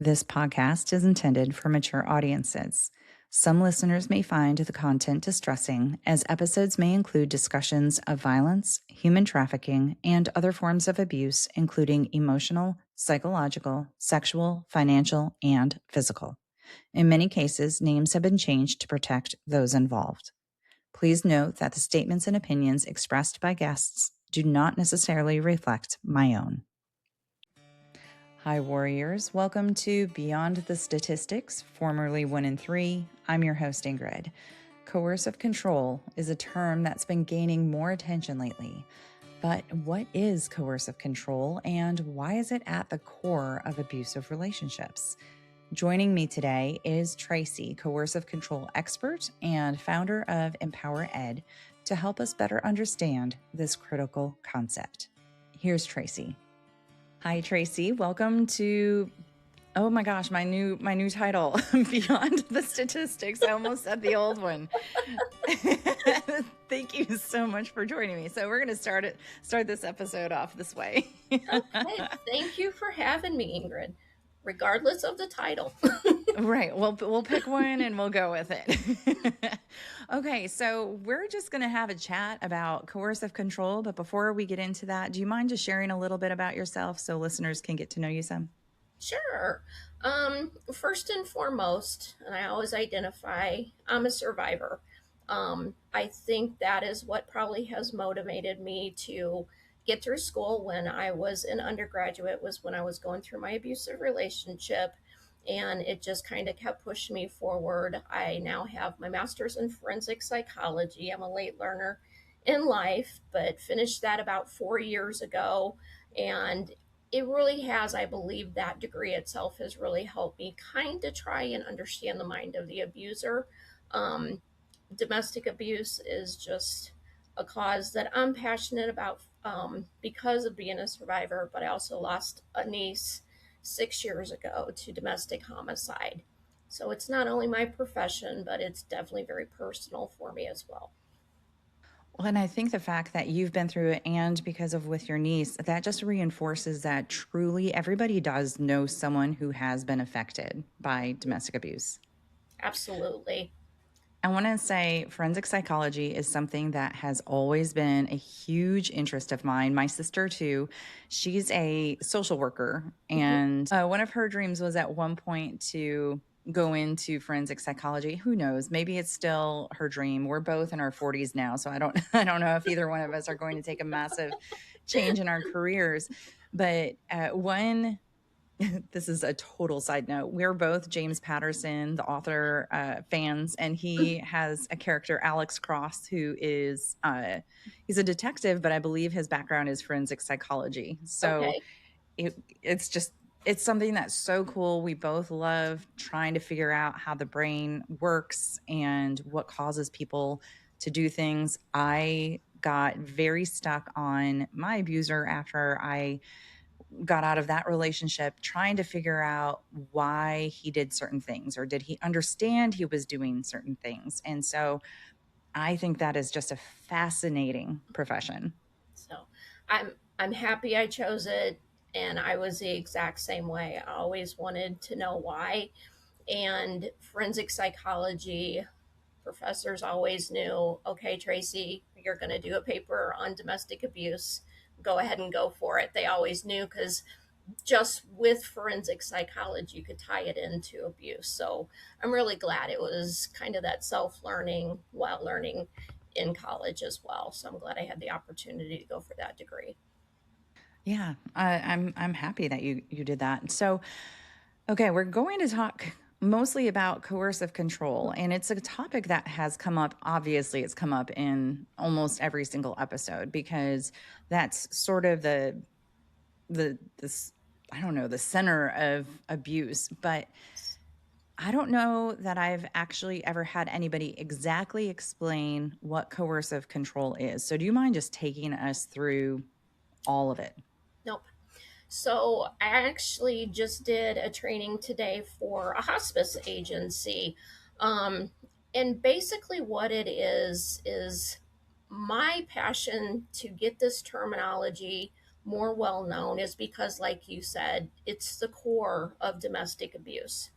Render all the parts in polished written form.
This podcast is intended for mature audiences. Some listeners may find the content distressing, as episodes may include discussions of violence, human trafficking, and other forms of abuse, including emotional, psychological, sexual, financial, and physical. In many cases, names have been changed to protect those involved. Please note that the statements and opinions expressed by guests do not necessarily reflect my own. Hi, warriors. Welcome to Beyond the Statistics, formerly 1 in 3. I'm your host, Ingrid. Coercive control is a term that's been gaining more attention lately. But what is coercive control, and why is it at the core of abusive relationships? Joining me today is Tracy, coercive control expert and founder of Empower Ed, to help us better understand this critical concept. Here's Tracy. Hi, Tracy. Welcome to, oh my gosh, my new title, Beyond the Statistics. I almost said the old one. Thank you so much for joining me. So we're going to start this episode off this way. Okay, thank you for having me, Ingrid, regardless of the title. Right. Well, we'll pick one and we'll go with it. Okay, so we're just going to have a chat about coercive control. But before we get into that, do you mind just sharing a little bit about yourself so listeners can get to know you some? Sure. First and foremost, and I always identify, I'm a survivor. I think that is what probably has motivated me to get through school when I was an undergraduate, was when I was going through my abusive relationship. And it just kind of kept pushing me forward. I now have my master's in forensic psychology. I'm a late learner in life, but finished that about 4 years ago. And it really has, I believe that degree itself has really helped me kind of try and understand the mind of the abuser. Domestic abuse is just a cause that I'm passionate about because of being a survivor, but I also lost a niece 6 years ago to domestic homicide. So it's not only my profession, but it's definitely very personal for me as well. Well, and I think the fact that you've been through it and because of with your niece, that just reinforces that truly everybody does know someone who has been affected by domestic abuse. Absolutely. I want to say forensic psychology is something that has always been a huge interest of mine. My sister, too, she's a social worker. Mhm. And one of her dreams was at one point to go into forensic psychology. Who knows? Maybe it's still her dream. We're both in our 40s now, so I don't I don't know if either one of us are going to take a massive change in our careers. But one this is a total side note. We're both James Patterson, the author, fans, and he has a character, Alex Cross, who is he's a detective, but I believe his background is forensic psychology. So Okay. it's something that's so cool. We both love trying to figure out how the brain works and what causes people to do things. I got very stuck on my abuser after I got out of that relationship trying to figure out why he did certain things, or did he understand he was doing certain things. And so I think that is just a fascinating profession. So I'm happy I chose it, and I was the exact same way. I always wanted to know why. And forensic psychology professors always knew, okay, Tracy, you're going to do a paper on domestic abuse. Go ahead and go for it. They always knew because just with forensic psychology, you could tie it into abuse. So I'm really glad it was kind of that self learning while learning in college as well. So I'm glad I had the opportunity to go for that degree. Yeah, I'm happy that you did that. So, okay, we're going to talk mostly about coercive control, and it's a topic that has come up. Obviously, it's come up in almost every single episode because that's sort of this I don't know, the center of abuse. But I don't know that I've actually ever had anybody exactly explain what coercive control is. So, do you mind just taking us through all of it? Nope. So I actually just did a training today for a hospice agency. Um, and basically, what it is my passion to get this terminology more well known is because, like you said, it's the core of domestic abuse.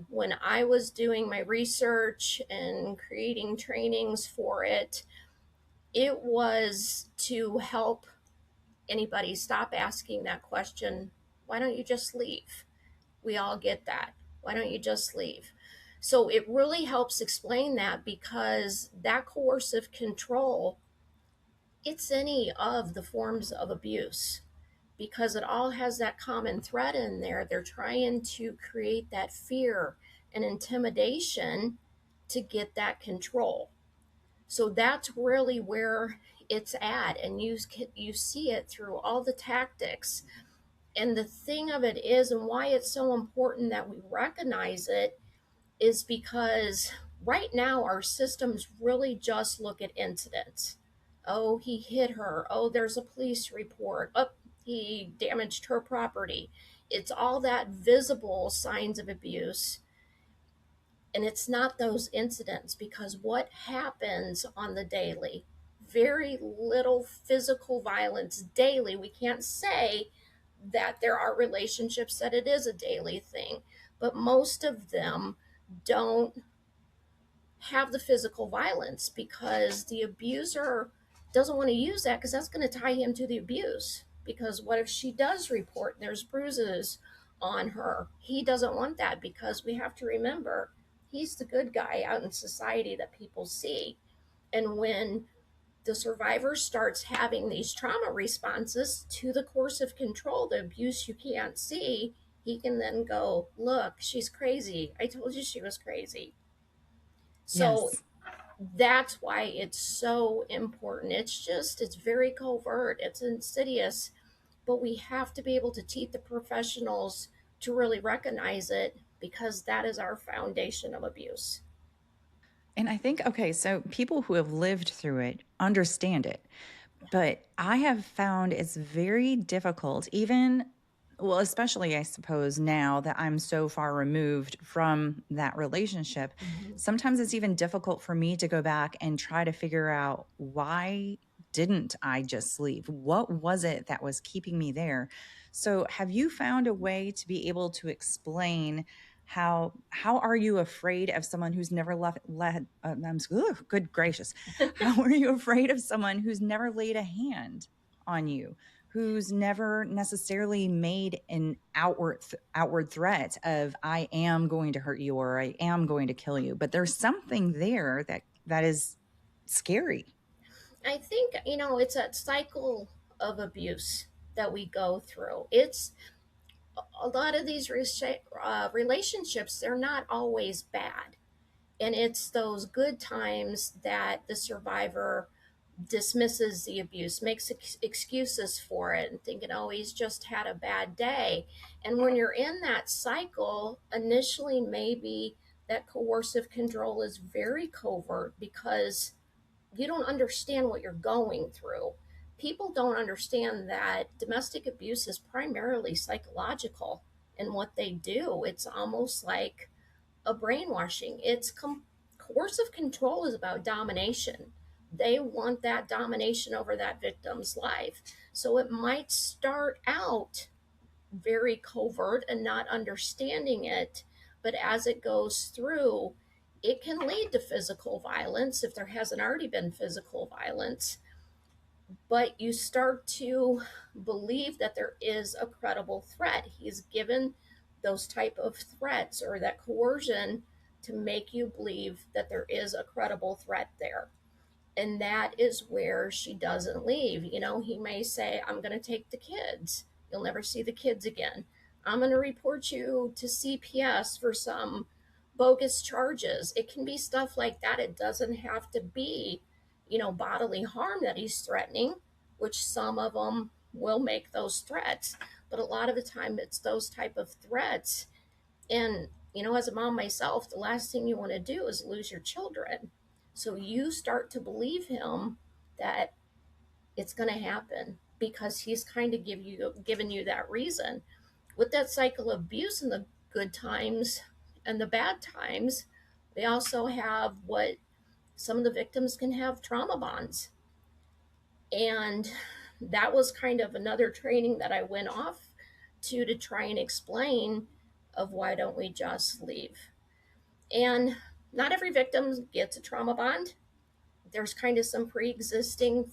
When I was doing my research and creating trainings for it, it was to help anybody stop asking that question, why don't you just leave? We all get that. Why don't you just leave? So it really helps explain that, because that coercive control, it's any of the forms of abuse, because it all has that common thread in there. They're trying to create that fear and intimidation to get that control. So that's really where it's at, and you see it through all the tactics. And the thing of it is, and why it's so important that we recognize it, is because right now our systems really just look at incidents. Oh, he hit her. Oh, there's a police report. Oh, he damaged her property. It's all that visible signs of abuse. And it's not those incidents, because what happens on the daily? Very little physical violence daily. We can't say that there are relationships that it is a daily thing, but most of them don't have the physical violence, because the abuser doesn't want to use that, because that's going to tie him to the abuse. Because what if she does report and there's bruises on her? He doesn't want that, because we have to remember he's the good guy out in society that people see. And when the survivor starts having these trauma responses to the coercive control, the abuse you can't see, he can then go, look, she's crazy. I told you she was crazy. So Yes. that's why it's so important. It's very covert, it's insidious, but we have to be able to teach the professionals to really recognize it, because that is our foundation of abuse. And I think, okay, so people who have lived through it understand it. But I have found it's very difficult, even, well, especially I suppose now that I'm so far removed from that relationship. Mhm. Sometimes it's even difficult for me to go back and try to figure out, why didn't I just leave? What was it that was keeping me there? So, have you found a way to be able to explain how are you afraid of someone who's never good gracious, how are you afraid of someone who's never laid a hand on you, who's never necessarily made an outward threat of, I am going to hurt you or I am going to kill you, but there's something there that is scary. I think, it's that cycle of abuse that we go through. It's a lot of these relationships, they're not always bad. And it's those good times that the survivor dismisses the abuse, makes excuses for it, and thinking, oh, he's just had a bad day. And when you're in that cycle, initially, maybe that coercive control is very covert, because you don't understand what you're going through. People don't understand that domestic abuse is primarily psychological and what they do. It's almost like a brainwashing. Coercive control is about domination. They want that domination over that victim's life. So it might start out very covert and not understanding it, but as it goes through, it can lead to physical violence if there hasn't already been physical violence. But you start to believe that there is a credible threat. He's given those type of threats or that coercion to make you believe that there is a credible threat there. And that is where she doesn't leave. He may say, I'm going to take the kids. You'll never see the kids again. I'm going to report you to CPS for some bogus charges. It can be stuff like that. It doesn't have to be, bodily harm that he's threatening, which some of them will make those threats. But a lot of the time, it's those type of threats. And, as a mom myself, the last thing you want to do is lose your children. So you start to believe him that it's going to happen, because he's kind of given you that reason. With that cycle of abuse in the good times and the bad times, we also have what some of the victims can have trauma bonds. And that was kind of another training that I went off to try and explain of why don't we just leave. And not every victim gets a trauma bond. There's kind of some pre-existing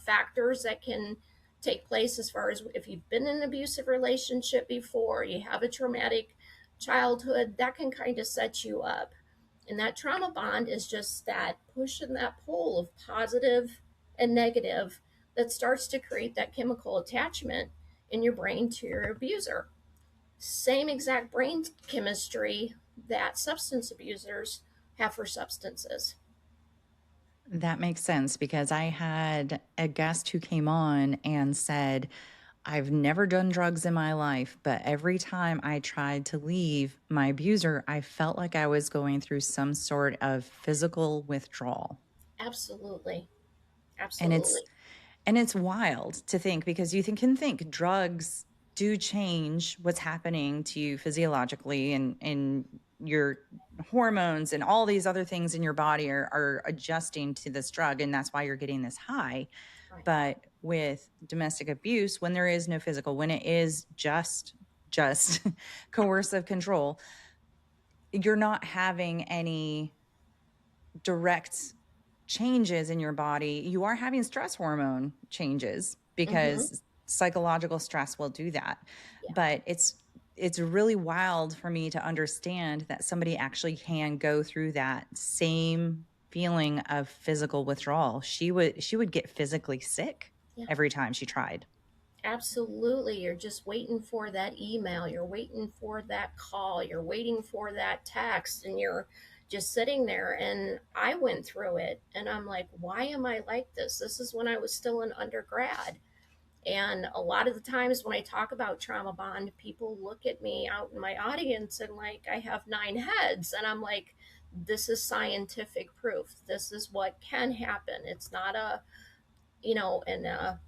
factors that can take place, as far as if you've been in an abusive relationship before, you have a traumatic childhood, that can kind of set you up. And that trauma bond is just that push and that pull of positive and negative that starts to create that chemical attachment in your brain to your abuser. Same exact brain chemistry that substance abusers have for substances. That makes sense because I had a guest who came on and said, I've never done drugs in my life, but every time I tried to leave my abuser, I felt like I was going through some sort of physical withdrawal. Absolutely. And it's Absolutely. and it's wild to think because can think drugs do change what's happening to you physiologically and your hormones and all these other things in your body are adjusting to this drug and that's why you're getting this high. Right. But with domestic abuse, when there is no physical, when it is just coercive control, you're not having any direct changes in your body. You are having stress hormone changes Mm-hmm. because psychological stress will do that. Yeah. But it's really wild for me to understand that somebody actually can go through that same feeling of physical withdrawal. She would get physically sick Yeah. every time she tried. Absolutely. You're just waiting for that email. You're waiting for that call. You're waiting for that text. And you're just sitting there. And I went through it. And I'm like, why am I like this? This is when I was still an undergrad. And a lot of the times when I talk about trauma bond, people look at me out in my audience and like I have 9 heads. And I'm like, this is scientific proof. This is what can happen. It's not a, and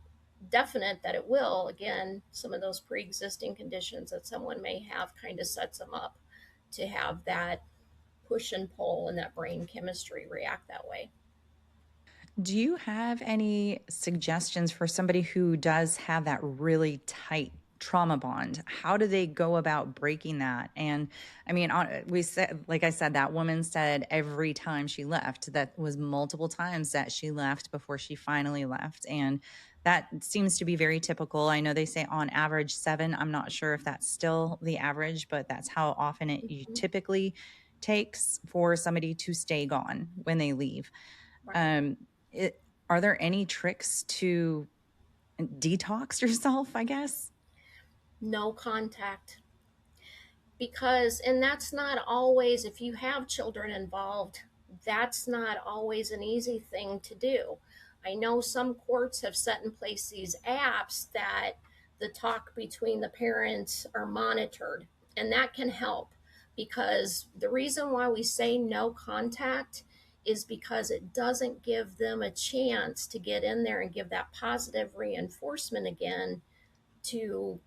definite that it will. Again, some of those pre existing conditions that someone may have kind of sets them up to have that push and pull and that brain chemistry react that way. Do you have any suggestions for somebody who does have that really tight trauma bond? How do they go about breaking that? And I mean, we said, like I said, that woman said every time she left, that was multiple times that she left before she finally left. And that seems to be very typical. I know they say on average 7. I'm not sure if that's still the average, but that's how often it Mhm. typically takes for somebody to stay gone when they leave. Right. Um, it, are there any tricks to detox yourself, I guess? No contact. Because, and that's not always, if you have children involved, that's not always an easy thing to do. I know some courts have set in place these apps that the talk between the parents are monitored, and that can help, because the reason why we say no contact is because it doesn't give them a chance to get in there and give that positive reinforcement again to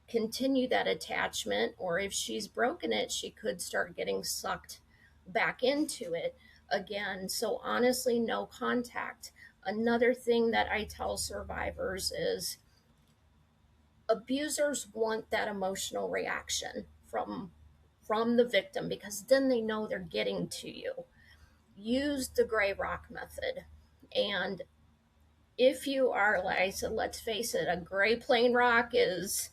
continue that attachment, or if she's broken it, she could start getting sucked back into it again. So, honestly, no contact. Another thing that I tell survivors is abusers want that emotional reaction from the victim, because then they know they're getting to you. Use the gray rock method. And if you are, like I said, let's face it, a gray plain rock is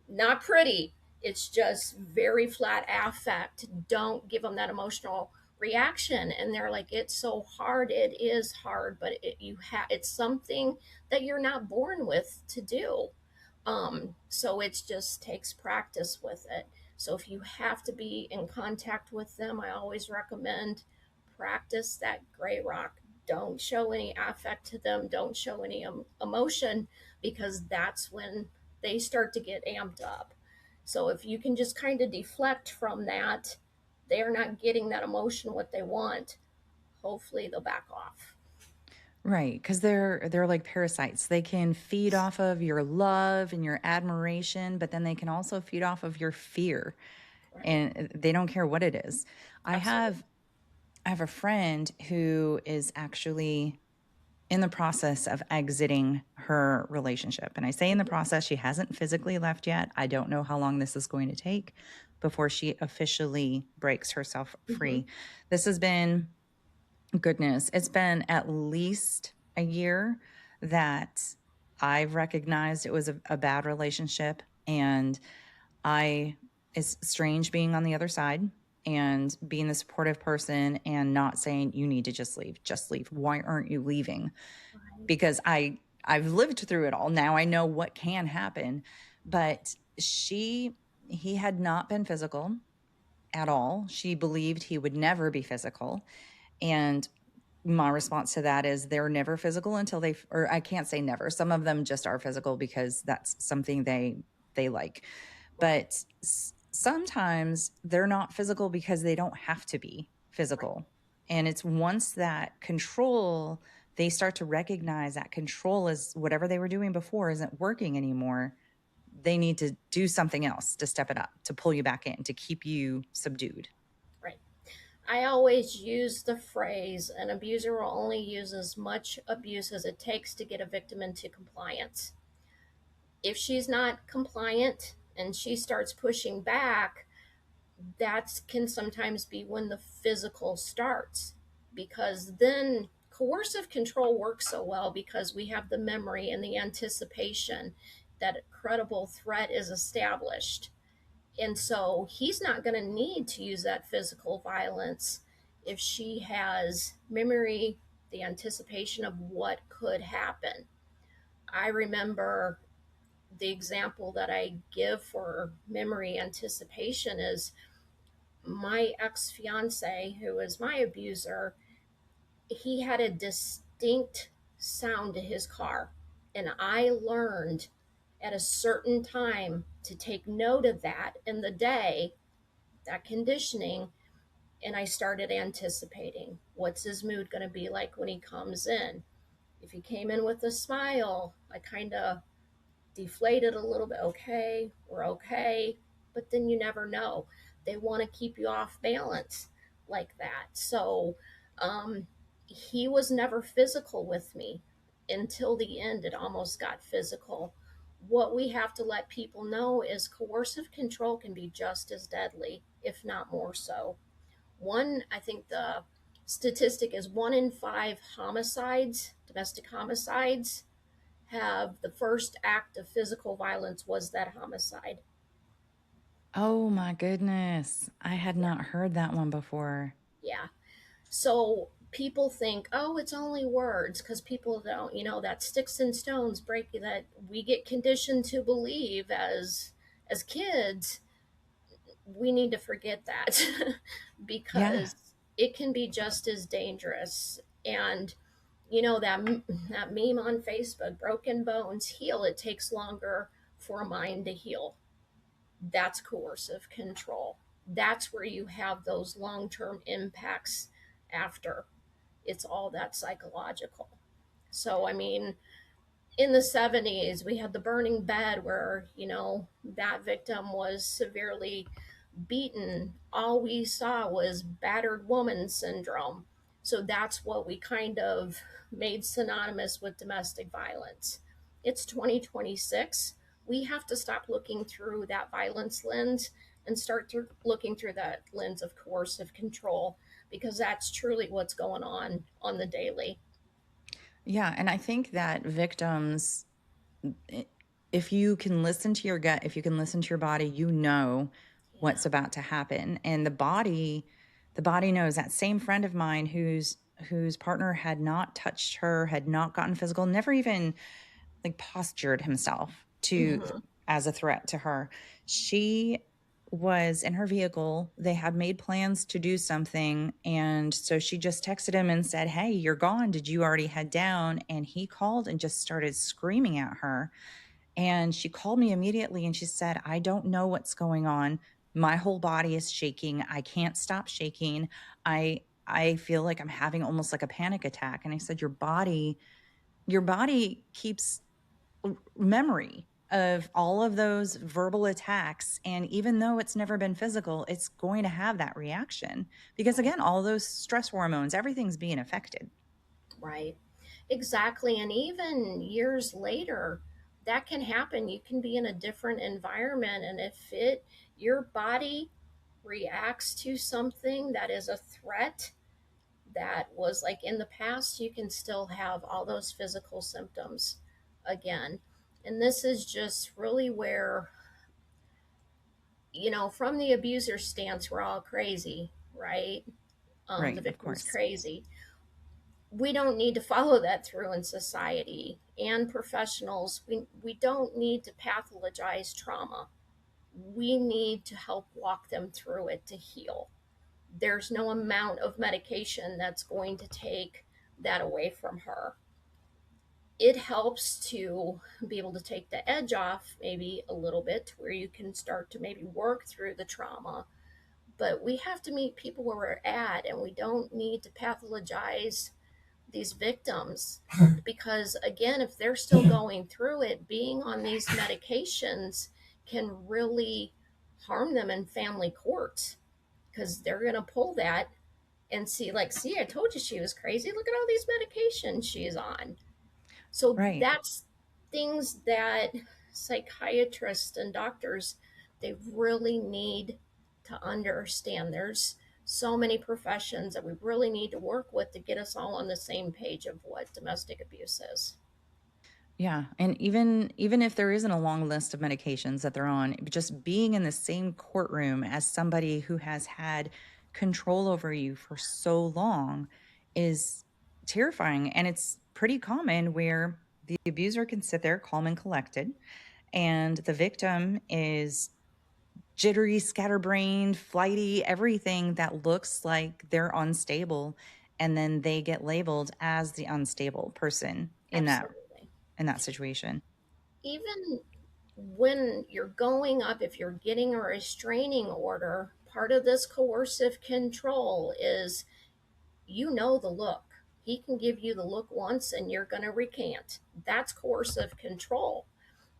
not pretty. It's just very flat affect. Don't give them that emotional reaction. And they're like, it's so hard. It is hard, but it's something that you're not born with to do. So it just takes practice with it. So if you have to be in contact with them, I always recommend practice that gray rock. Don't show any affect to them. Don't show any emotion, because that's when they start to get amped up. So if you can just kind of deflect from that, they're not getting that emotion what they want. Hopefully they'll back off. Right, because they're like parasites. They can feed off of your love and your admiration, but then they can also feed off of your fear, Right. and they don't care what it is. I Absolutely. have I have a friend who is actually in the process of exiting her relationship. And I say in the process, she hasn't physically left yet. I don't know how long this is going to take before she officially breaks herself Mm-hmm. free. This has been, goodness, it's been at least a year that I've recognized it was a bad relationship. And I, it's strange being on the other side and being the supportive person and not saying, you need to just leave, just leave. Why aren't you leaving? Right. Because I've lived through it all. Now I know what can happen. But he had not been physical at all. She believed he would never be physical. And my response to that is they're never physical until they, or I can't say never. Some of them just are physical because that's something they like. Right. But sometimes they're not physical because they don't have to be Right. physical. And it's once that control, they start to recognize that control is whatever they were doing before isn't working anymore. They need to do something else to step it up, to pull you back in, to keep you subdued. Right. I always use the phrase an abuser will only use as much abuse as it takes to get a victim into compliance. If she's not compliant and she starts pushing back, that can sometimes be when the physical starts, because then coercive control works so well because we have the memory and the anticipation that a credible threat is established. And so he's not going to need to use that physical violence if she has memory, the anticipation of what could happen. I remember the example that I give for memory anticipation is my ex fiance, who was my abuser. He had a distinct sound to his car. And I learned at a certain time to take note of that in the day, that conditioning. And I started anticipating what's his mood going to be like when he comes in. If he came in with a smile, I kind of deflated a little bit. Okay, we're okay. But then you never know. They want to keep you off balance like that. So um, he was never physical with me until the end. It almost got physical. What we have to let people know is coercive control can be just as deadly, if not more so. I think the statistic is 1 in 5 homicides, domestic homicides, have the first act of physical violence was that homicide. Oh my goodness. I had Yeah. not heard that one before. Yeah. So people think, oh, it's only words, because people don't, that sticks and stones break, that we get conditioned to believe as kids. We need to forget that Yeah. because it can be just as dangerous. And that meme on Facebook, broken bones heal. It takes longer for a mind to heal. That's coercive control. That's where you have those long term impacts after. It's all that psychological. So, I mean, in the 70s, we had the burning bed where, that victim was severely beaten. All we saw was battered woman syndrome. So that's what we kind of made synonymous with domestic violence. It's 2026. We have to stop looking through that violence lens and start looking through that lens of coercive control, because that's truly what's going on the daily. Yeah. And I think that victims, if you can listen to your gut, if you can listen to your body, you know Yeah. what's about to happen. And the body knows. That same friend of mine whose partner had not touched her, had not gotten physical, never even like postured himself to Mm-hmm. as a threat to her. She was in her vehicle. They had made plans to do something. And so she just texted him and said, "Hey, you're gone. Did you already head down?" And he called and just started screaming at her. And she called me immediately and she said, "I don't know what's going on. My whole body is shaking. I can't stop shaking. I feel like I'm having almost like a panic attack." And I said, your body keeps memory of all of those verbal attacks. And even though it's never been physical, it's going to have that reaction because, Right. again, all those stress hormones, everything's being affected. Right. Exactly. And even years later, that can happen. You can be in a different environment, and if your body reacts to something that is a threat that was like in the past, you can still have all those physical symptoms again. And this is just really where, from the abuser stance, we're all crazy, right? The Right, of victim's course. crazy. We don't need to follow that through in society and professionals. We don't need to pathologize trauma. We need to help walk them through it to heal. There's no amount of medication that's going to take that away from her. It helps to be able to take the edge off maybe a little bit to where you can start to maybe work through the trauma. But we have to meet people where we're at, and we don't need to pathologize these victims, because again, if they're still going through it, being on these medications can really harm them in family court, because they're going to pull that and see, like, see, I told you she was crazy, look at all these medications she's on. So Right. that's things that psychiatrists and doctors, they really need to understand. There's so many professions that we really need to work with to get us all on the same page of what domestic abuse is. Yeah, and even if there isn't a long list of medications that they're on, just being in the same courtroom as somebody who has had control over you for so long is terrifying, and it's pretty common where the abuser can sit there calm and collected, and the victim is jittery, scatterbrained, flighty, everything that looks like they're unstable, and then they get labeled as the unstable person Absolutely. in that situation. Even when you're going up, if you're getting a restraining order, part of this coercive control is, the look. He can give you the look once and you're going to recant. That's coercive control.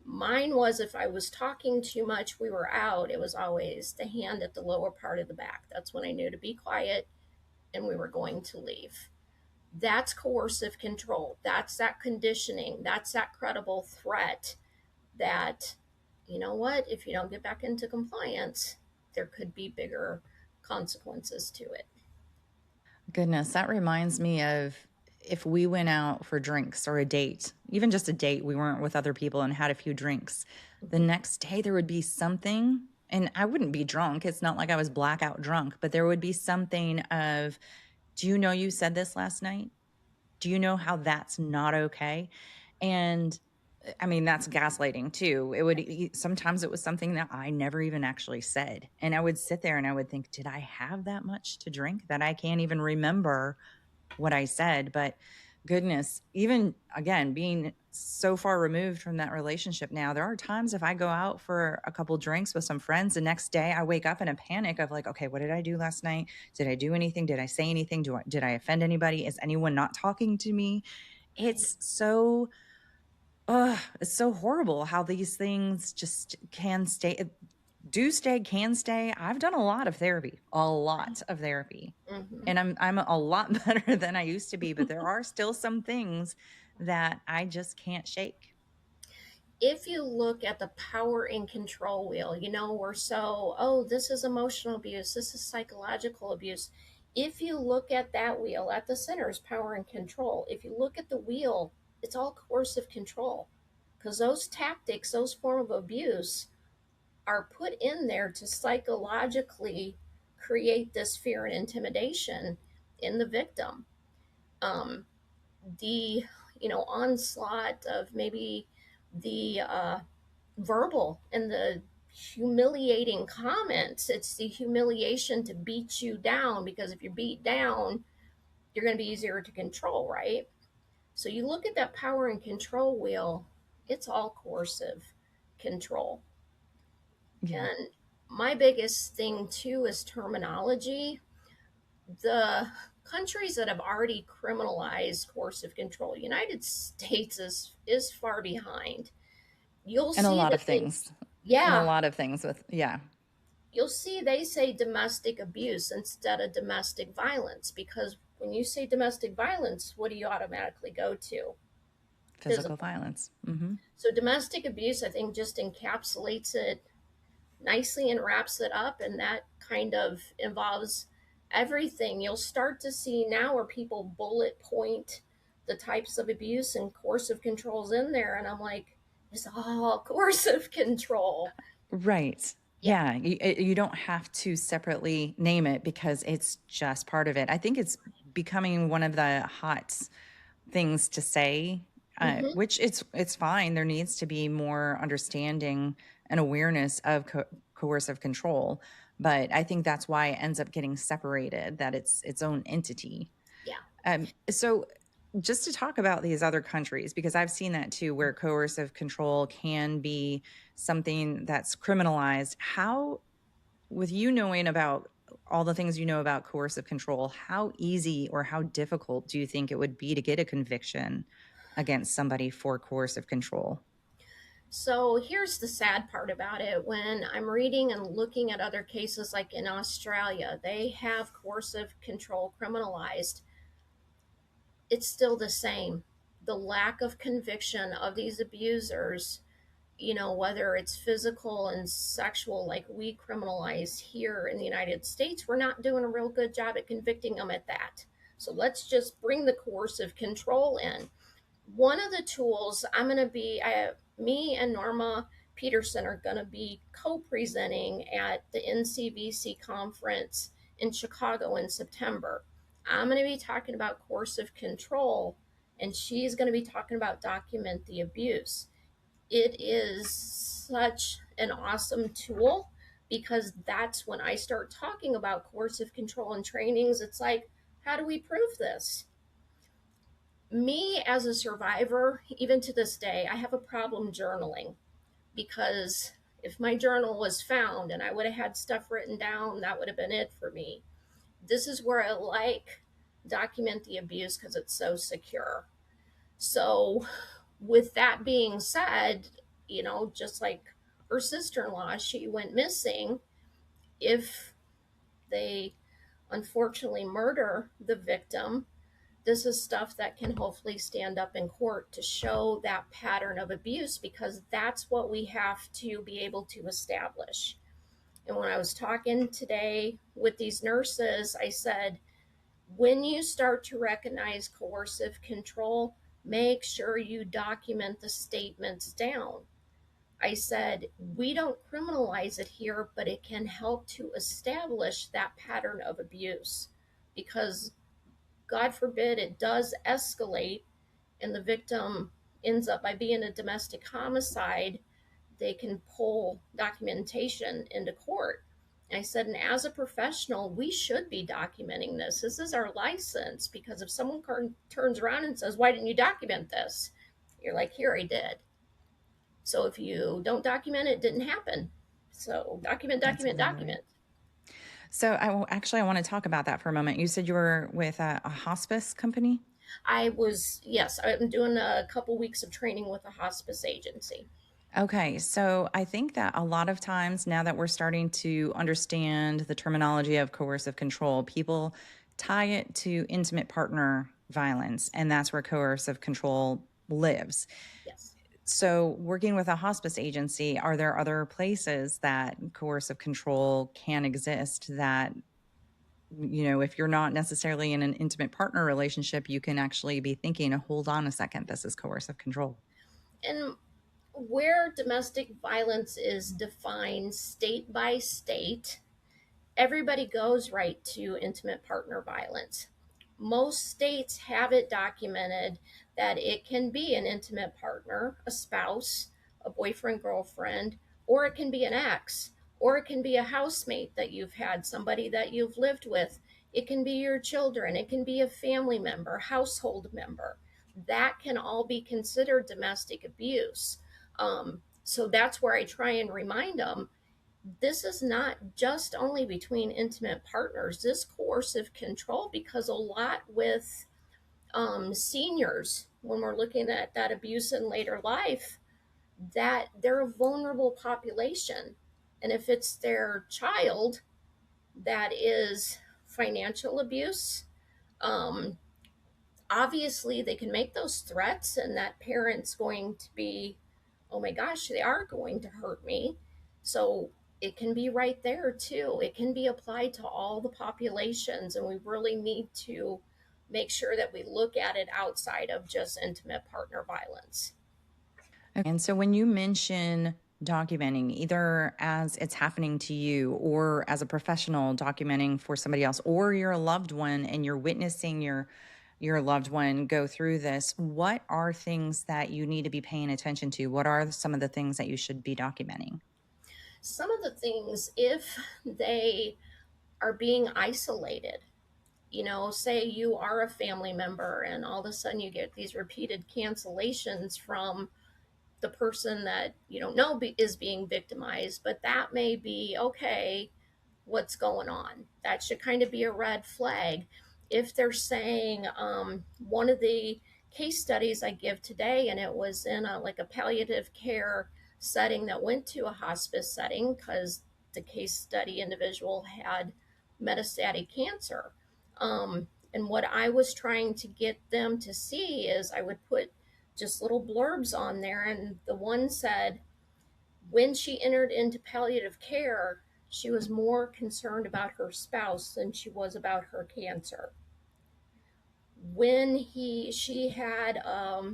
Mine was, if I was talking too much, we were out, it was always the hand at the lower part of the back. That's when I knew to be quiet and we were going to leave. That's coercive control. That's that conditioning. That's that credible threat that, if you don't get back into compliance, there could be bigger consequences to it. Goodness, that reminds me of if we went out for drinks or a date, even just a date, we weren't with other people and had a few drinks. The Mhm. next day, there would be something, and I wouldn't be drunk. It's not like I was blackout drunk, but there would be something of, do you know you said this last night? Do you know how that's not okay? And I mean, that's gaslighting too. Sometimes it was something that I never even actually said. And I would sit there and I would think, did I have that much to drink that I can't even remember what I said? But goodness, even again, being so far removed from that relationship now, there are times if I go out for a couple drinks with some friends, the next day I wake up in a panic of like, okay, what did I do last night? Did I do anything? Did I say anything? Did I offend anybody? Is anyone not talking to me? Right. It's so it's so horrible how these things just can stay, do stay, can stay. I've done a lot of therapy, Hmm. and I'm a lot better than I used to be, but there are still some things that I just can't shake. If you look at the power and control wheel, we're so, oh, this is emotional abuse, this is psychological abuse. If you look at that wheel, at the center is power and control. If you look at the wheel, it's all coercive control, because those tactics, those form of abuse, are put in there to psychologically create this fear and intimidation in the victim. Um, the onslaught of maybe the verbal and the humiliating comments. It's the humiliation to beat you down, because if you're beat down, you're going to be easier to control, right? So you look at that power and control wheel, it's all coercive control. Yeah. And my biggest thing too is terminology. The countries that have already criminalized coercive control, United States is far behind. You'll And a see lot of that they, things. And a yeah, lot of things with yeah. you'll see they say domestic abuse instead of domestic violence, because when you say domestic violence, what do you automatically go to? Physical Physical. violence. Hmm. So domestic abuse, I think, just encapsulates it nicely and wraps it up, and that kind of involves everything. You'll start to see now where people bullet point the types of abuse and coercive controls in there, and I'm like, it's all coercive control. Right. Yeah. Yeah. You don't have to separately name it because it's just part of it. I think it's becoming one of the hot things to say, Mm-hmm. which it's fine. There needs to be more understanding and awareness of coercive control, but I think that's why it ends up getting separated. That it's its own entity. Yeah. So just to talk about these other countries, because I've seen that too, where coercive control can be something that's criminalized. How, with you knowing about all the things you know about coercive control, how easy or how difficult do you think it would be to get a conviction against somebody for coercive control? So here's the sad part about it. When I'm reading and looking at other cases, like in Australia, they have coercive control criminalized. It's still the same. The lack of conviction of these abusers, whether it's physical and sexual, like we criminalize here in the United States, we're not doing a real good job at convicting them at that. So let's just bring the coercive control in. One of the tools I'm going to be, me and Norma Peterson are going to be co presenting at the NCVC conference in Chicago in September. I'm going to be talking about coercive control, and she's going to be talking about document the abuse. It is such an awesome tool because that's when I start talking about coercive control and trainings. It's like, how do we prove this? Me as a survivor, even to this day, I have a problem journaling because if my journal was found and I would have had stuff written down, that would have been it for me. This is where I like document the abuse because it's so secure. So, with that being said, just like her sister in law, she went missing. If they unfortunately murder the victim, this is stuff that can hopefully stand up in court to show that pattern of abuse because that's what we have to be able to establish. And when I was talking today with these nurses, I said, when you start to recognize coercive control, make sure you document the statements down. I said, we don't criminalize it here, but it can help to establish that pattern of abuse because God forbid it does escalate and the victim ends up by being a domestic homicide, they can pull documentation into court. And I said, and as a professional, we should be documenting this. This is our license because if someone turns around and says, why didn't you document this? You're like, here, I did. So if you don't document it, it didn't happen. So document, That's document, exactly right. document. So actually, I want to talk about that for a moment. You said you were with a hospice company. Yes, I'm doing a couple weeks of training with a hospice agency. Okay, so I think that a lot of times now that we're starting to understand the terminology of coercive control, people tie it to intimate partner violence, and that's where coercive control lives. Yes. So, working with a hospice agency, are there other places that coercive control can exist that, if you're not necessarily in an intimate partner relationship, you can actually be thinking, hold on a second, this is coercive control? And where domestic violence is defined state by state, everybody goes right to intimate partner violence. Most states have it documented that it can be an intimate partner, a spouse, a boyfriend, girlfriend, or it can be an ex, or it can be a housemate that you've had, somebody that you've lived with. It can be your children, it can be a family member, household member. That can all be considered domestic abuse. So that's where I try and remind them this is not just only between intimate partners, this coercive control, because a lot with seniors, when we're looking at that abuse in later life, that they're a vulnerable population. And if it's their child that is financial abuse, Um, Obviously, they can make those threats, and that parent's going to be, oh my gosh, they are going to hurt me. So it can be right there too. It can be applied to all the populations, and we really need to make sure that we look at it outside of just intimate partner violence. And so when you mention documenting, either as it's happening to you or as a professional documenting for somebody else, or you're a loved one and you're witnessing your loved one go through this, what are things that you need to be paying attention to? What are some of the things that you should be documenting? Some of the things, if they are being isolated, say you are a family member and all of a sudden you get these repeated cancellations from the person that you don't know is being victimized, but that may be okay. What's going on? That should kind of be a red flag. If they're saying, one of the case studies I give today, and it was in a palliative care setting that went to a hospice setting because the case study individual had metastatic cancer. And what I was trying to get them to see is I would put just little blurbs on there, and the one said, when she entered into palliative care, she was more concerned about her spouse than she was about her cancer. When she had uh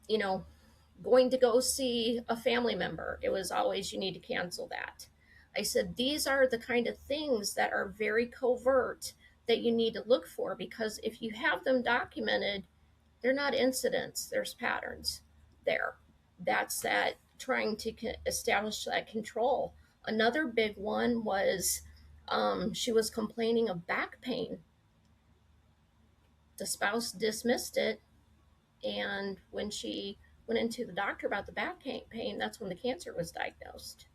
you know going to go see a family member, it was always, you need to cancel that. I said these are the kind of things that are very covert that you need to look for, because if you have them documented, they're not incidents, there's patterns there. That's that trying to establish that control. Another big one was, she was complaining of back pain. The spouse dismissed it, and when she went into the doctor about the back pain, that's when the cancer was diagnosed.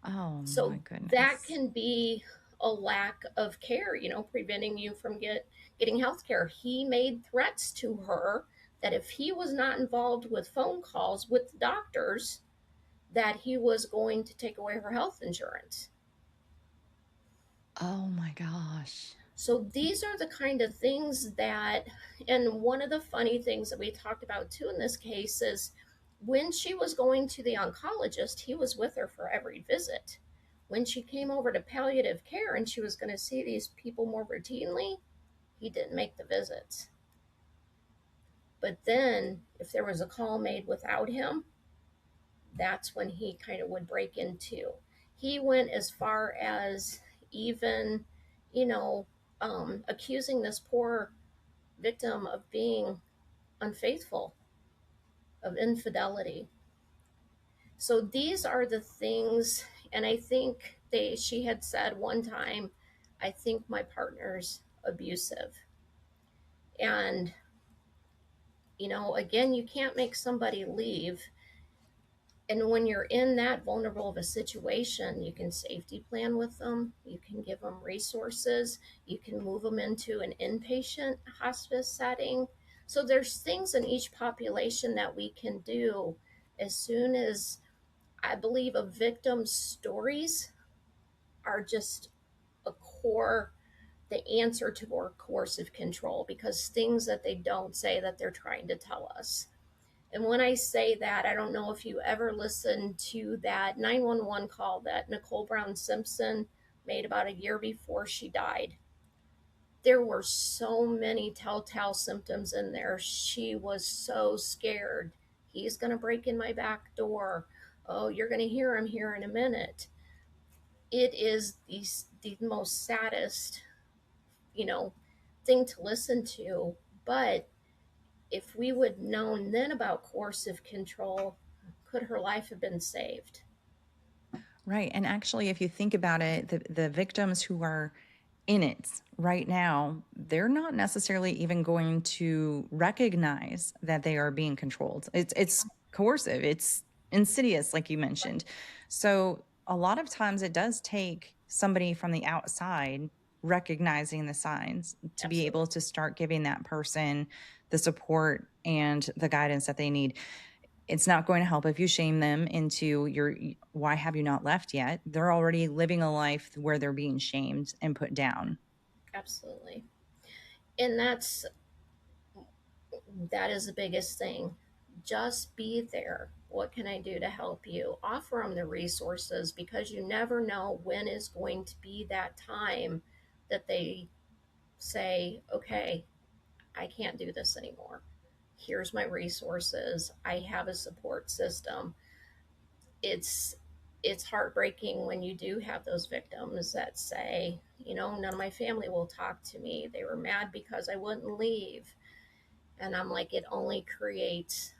Oh my So that goodness. can be a lack of care, preventing you from getting health care. He made threats to her that if he was not involved with phone calls with doctors, that he was going to take away her health insurance. Oh my gosh. So these are the kind of things that, and one of the funny things that we talked about too in this case is, when she was going to the oncologist, he was with her for every visit. When she came over to palliative care and she was going to see these people more routinely, he didn't make the visits. But then, if there was a call made without him, that's when he kind of would break into. He went as far as even, you know, accusing this poor victim of being unfaithful, of infidelity. So these are the things, and I think she had said one time, I think my partner's abusive. And, again, you can't make somebody leave. And when you're in that vulnerable of a situation, you can safety plan with them, you can give them resources, you can move them into an inpatient hospice setting. So there's things in each population that we can do as soon as, I believe, a victim's stories are just a core, the answer to our coercive control, because things that they don't say that they're trying to tell us. And when I say that, I don't know if you ever listened to that 911 call that Nicole Brown Simpson made about a year before she died. There were so many telltale symptoms in there. She was so scared. He's going to break in my back door. Oh, you're going to hear him here in a minute. It is the most saddest, you know, thing to listen to. But if we would known then about coercive control, could her life have been saved? Right. And actually, if you think about it, the victims who are in it right now, they're not necessarily even going to recognize that they are being controlled. It's coercive, it's insidious, like you mentioned. So a lot of times it does take somebody from the outside recognizing the signs to be able Absolutely. to start giving that person the support and the guidance that they need. It's not going to help if you shame them into your why have you not left yet? They're already living a life where they're being shamed and put down. Absolutely. And that is the biggest thing. Just be there. What can I do to help you? Offer them the resources, because you never know when is going to be that time that they say, okay, I can't do this anymore. Here's my resources. I have a support system. It's it's heartbreaking when you do have those victims that say, none of my family will talk to me. They were mad because I wouldn't leave. And I'm like, it only creates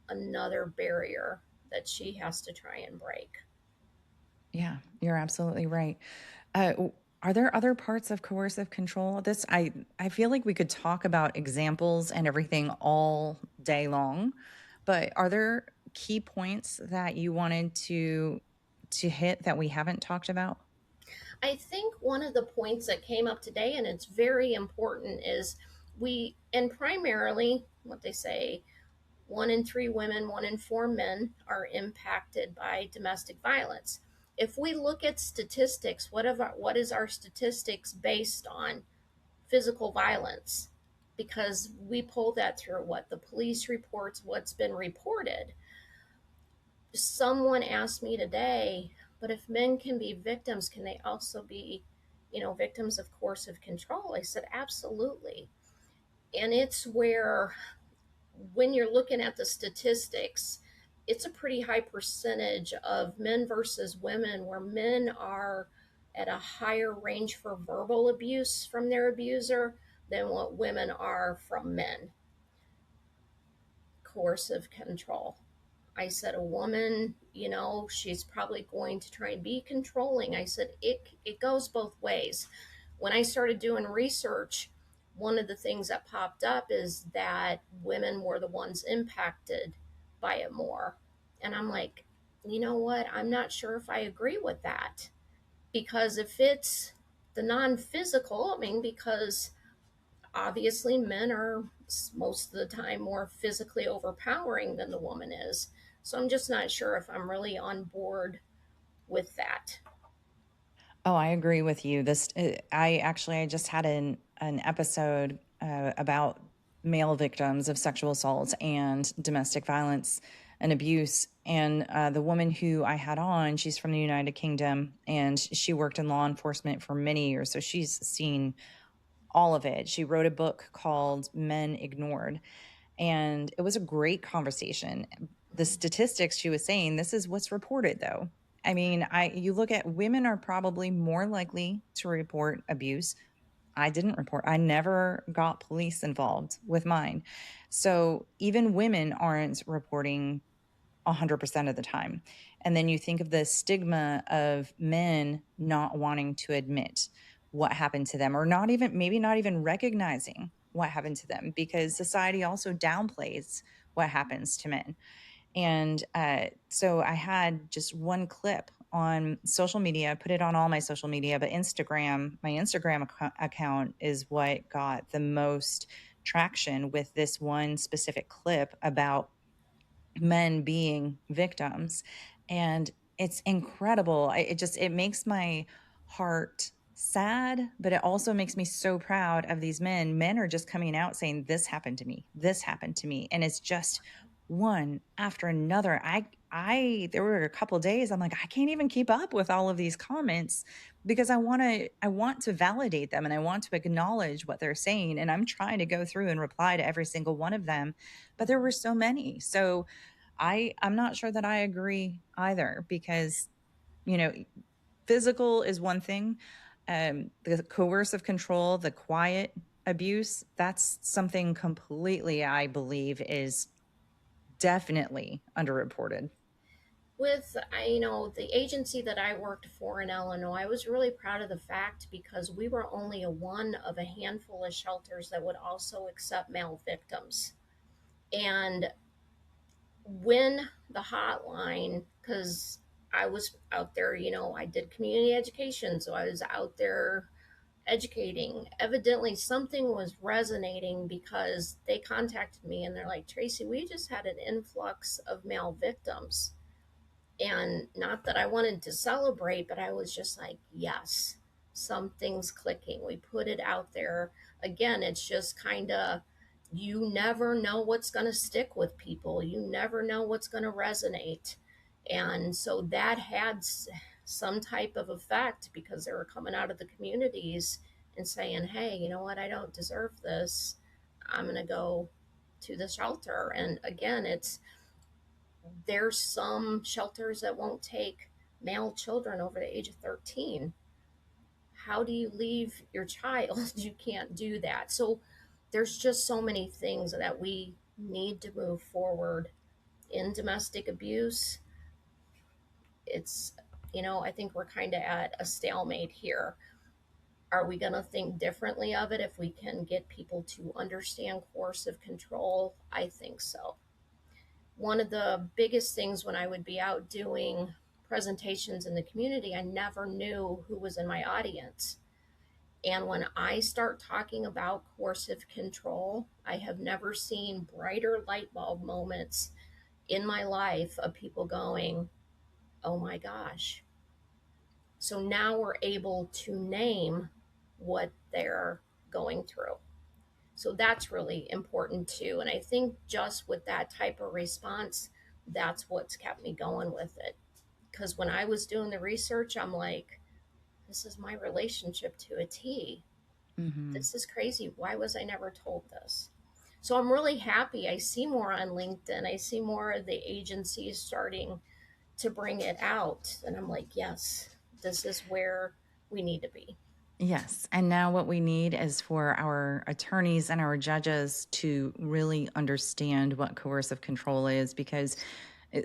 another barrier that she has to try and break. Yeah, you're absolutely right. Are there other parts of coercive control? I feel like we could talk about examples and everything all day long, but are there key points that you wanted to hit that we haven't talked about? I think one of the points that came up today, and it's very important, is and primarily what they say, 1 in 3 women, 1 in 4 men are impacted by domestic violence. If we look at statistics, what is our statistics based on? Physical violence, because we pull that through what the police reports, what's been reported. Someone asked me today, but if men can be victims, can they also be, victims of coercive control? I said, absolutely. And it's where, when you're looking at the statistics, it's a pretty high percentage of men versus women, where men are at a higher range for verbal abuse from their abuser than what women are from men. Coercive control. I said, a woman, she's probably going to try and be controlling. I said, it goes both ways. When I started doing research, one of the things that popped up is that women were the ones impacted by it more. And I'm like, you know what? I'm not sure if I agree with that. Because if it's the non physical, I mean, because obviously men are most of the time more physically overpowering than the woman is. So I'm just not sure if I'm really on board with that. Oh, I agree with you. I just had an episode about male victims of sexual assault and domestic violence and abuse. And the woman who I had on, she's from the United Kingdom, and she worked in law enforcement for many years. So she's seen all of it. She wrote a book called Men Ignored, and it was a great conversation. The statistics she was saying, this is what's reported though. I mean, I you look at women are probably more likely to report abuse. I didn't report. I never got police involved with mine. So even women aren't reporting 100% of the time. And then you think of the stigma of men not wanting to admit what happened to them, or not even, maybe not even recognizing what happened to them, because society also downplays what happens to men. And so I had just one clip on social media, I put it on all my social media, but my Instagram account is what got the most traction with this one specific clip about men being victims. And it's incredible. It makes my heart sad, but it also makes me so proud of these men. Men are just coming out saying, this happened to me, this happened to me. And it's just one after another. There were a couple of days I'm like, I can't even keep up with all of these comments, because I want to validate them and I want to acknowledge what they're saying. And I'm trying to go through and reply to every single one of them. But there were so many. So I'm not sure that I agree either, because, you know, physical is one thing. The coercive control, the quiet abuse, that's something completely, I believe, is definitely underreported. With the agency that I worked for in Illinois, I was really proud of the fact, because we were only one of a handful of shelters that would also accept male victims. And when the hotline, because I was out there, I did community education, so I was out there educating. Evidently, something was resonating, because they contacted me and they're like, Tracy, we just had an influx of male victims. And not that I wanted to celebrate, but I was just like, yes. something's clicking. We put it out there. Again, it's just kind of, you never know what's going to stick with people. You never know what's going to resonate. And so that had some type of effect because they were coming out of the communities and saying, hey, you know what? I don't deserve this. I'm going to go to the shelter. And again, there's some shelters that won't take male children over the age of 13. How do you leave your child? You can't do that. So there's just so many things that we need to move forward in domestic abuse. It's, I think we're kind of at a stalemate here. Are we going to think differently of it if we can get people to understand coercive control? I think so. One of the biggest things when I would be out doing presentations in the community, I never knew who was in my audience. And when I start talking about coercive control, I have never seen brighter light bulb moments in my life of people going, oh my gosh. So now we're able to name what they're going through. So that's really important too. And I think just with that type of response, that's what's kept me going with it. Because when I was doing the research, I'm like, this is my relationship to a T. Mm-hmm. This is crazy. Why was I never told this? So I'm really happy. I see more on LinkedIn. I see more of the agencies starting to bring it out. And I'm like, yes, this is where we need to be. Yes. And now what we need is for our attorneys and our judges to really understand what coercive control is because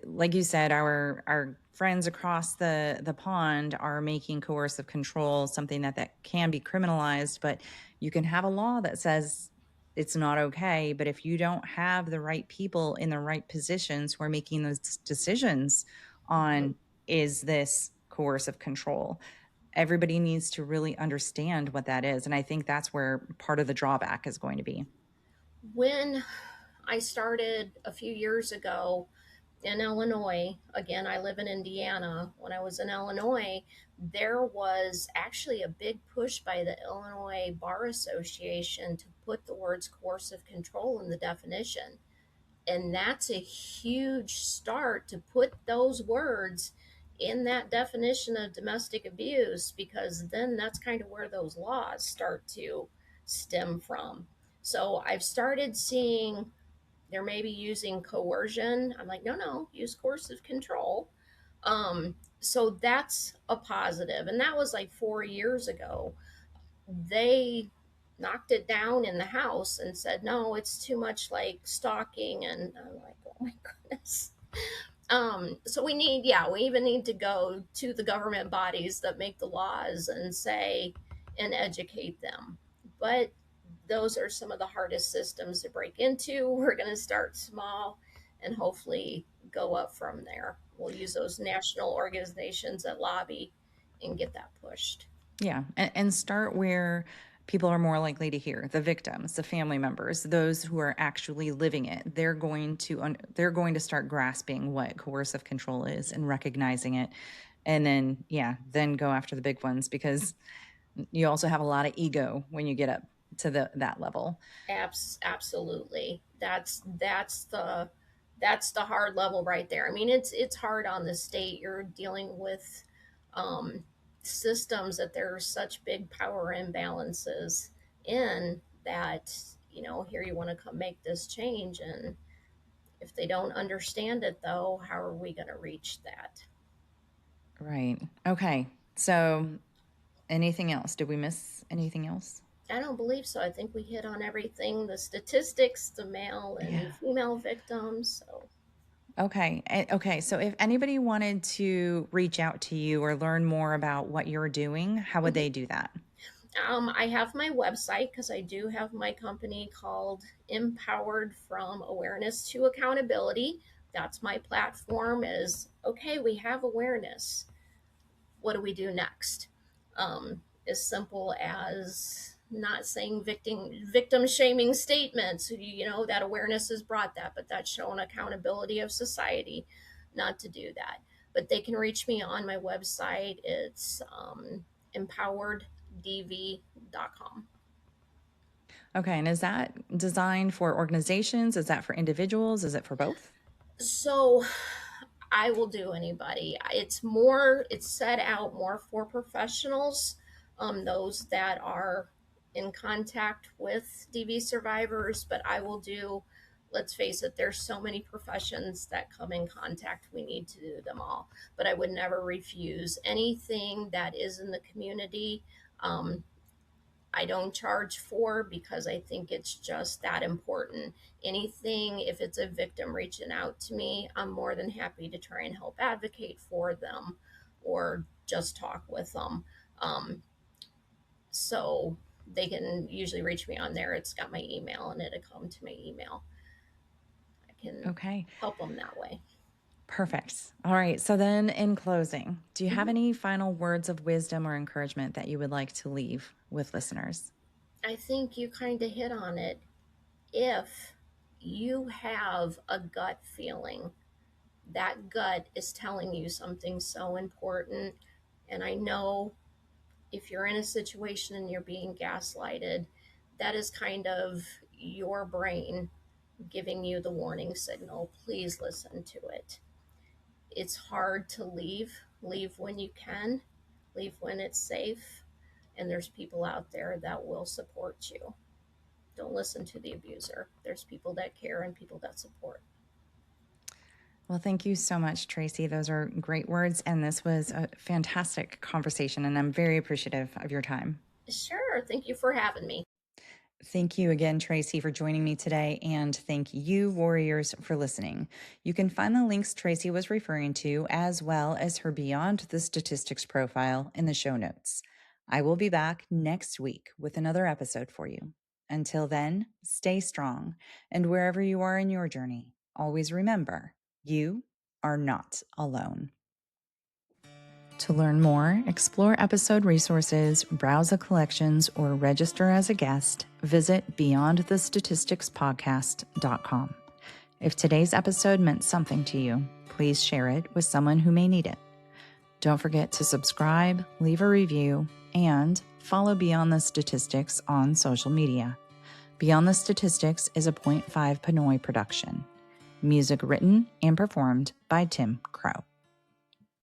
like you said, our friends across the pond are making coercive control something that can be criminalized, but you can have a law that says it's not okay. But if you don't have the right people in the right positions who are making those decisions Mhm. on is this coercive control, everybody needs to really understand what that is. And I think that's where part of the drawback is going to be. When I started a few years ago in Illinois, again, I live in Indiana. When I was in Illinois, there was actually a big push by the Illinois Bar Association to put the words coercive control in the definition. And that's a huge start to put those words in that definition of domestic abuse because then that's kind of where those laws start to stem from. So I've started seeing they're maybe using coercion. I'm like, no, no, use coercive control. So that's a positive. And that was like 4 years ago. They knocked it down in the House and said, no, it's too much like stalking. And I'm like, oh my goodness. So we need, yeah, we even need to go to the government bodies that make the laws and say, and educate them. But those are some of the hardest systems to break into. We're going to start small and hopefully go up from there. We'll use those national organizations that lobby and get that pushed. Yeah, and start where people are more likely to hear the victims, the family members, those who are actually living it. They're going to start grasping what coercive control is and recognizing it, and then go after the big ones because you also have a lot of ego when you get up to that level. Absolutely. That's the hard level right there. I mean, it's hard on the state. You're dealing with um, systems that there's such big power imbalances in that here you want to come make this change, and if they don't understand it, though, how are we going to reach that? Right. Okay. So, anything else? Did we miss anything else? I don't believe so. I think we hit on everything, the statistics, the male and Yeah. female victims. So Okay. Okay. So if anybody wanted to reach out to you or learn more about what you're doing, how would they do that? I have my website because I do have my company called Empowered from Awareness to Accountability. That's my platform is okay, we have awareness. What do we do next? As simple as not saying victim shaming statements. That awareness has brought that, but that's showing accountability of society not to do that. But they can reach me on my website. It's empowered dv.com. Okay, and is that designed for organizations? Is that for individuals? Is it for both? So I will do anybody. It's set out more for professionals, those that are in contact with DV survivors, but I will do, let's face it, there's so many professions that come in contact. We need to do them all, but I would never refuse anything that is in the community. I don't charge for, because I think it's just that important. Anything, if it's a victim reaching out to me, I'm more than happy to try and help advocate for them or just talk with them. So they can usually reach me on there. It's got my email and it'll come to my email. I can Okay, help them that way. perfect. All right, so then in closing, do you have Mhm. any final words of wisdom or encouragement that you would like to leave with listeners? I think you kind of hit on it. If you have a gut feeling, that gut is telling you something so important. And I know if you're in a situation and you're being gaslighted, that is kind of your brain giving you the warning signal. Please listen to it. It's hard to leave when you can, leave when it's safe. And there's people out there that will support you. Don't listen to the abuser. There's people that care and people that support. Well, thank you so much, Tracy. Those are great words, and this was a fantastic conversation, and I'm very appreciative of your time. Sure. Thank you for having me. Thank you again, Tracy, for joining me today, and thank you, warriors, for listening. You can find the links Tracy was referring to, as well as her Beyond the Statistics profile, in the show notes. I will be back next week with another episode for you. Until then, stay strong, and wherever you are in your journey, always remember, you are not alone. To learn more, explore episode resources, browse the collections, or register as a guest, visit beyondthestatisticspodcast.com. If today's episode meant something to you, please share it with someone who may need it. Don't forget to subscribe, leave a review, and follow Beyond the Statistics on social media. Beyond the Statistics is a .5 Pinoy production. Music written and performed by Tim Crow.